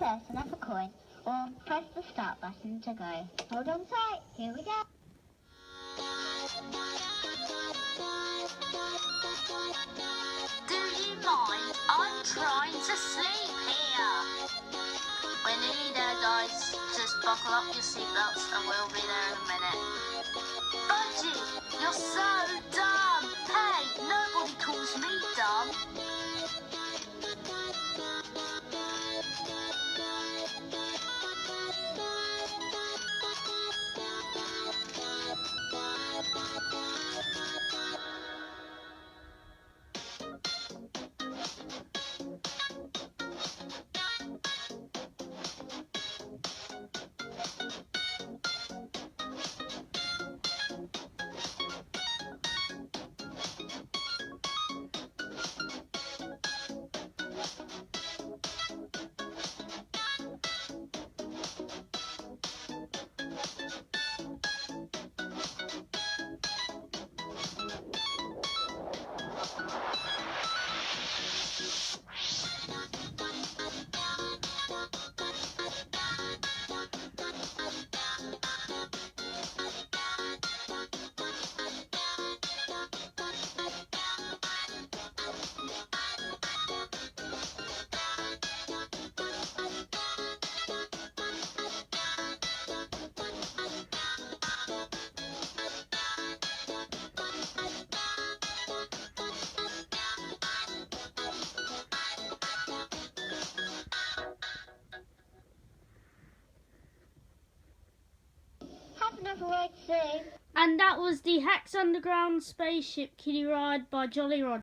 person up a coin or press the start button to go. Hold on tight, here we go. Do you mind? I'm trying to sleep here. We're nearly there, guys. Just buckle up your seatbelts and we'll be there in a minute. Budgie, you're so dumb. Hey, nobody calls me dumb. Have another word soon. And that was the Hex Underground Spaceship Kiddie Ride by Jolly Roger.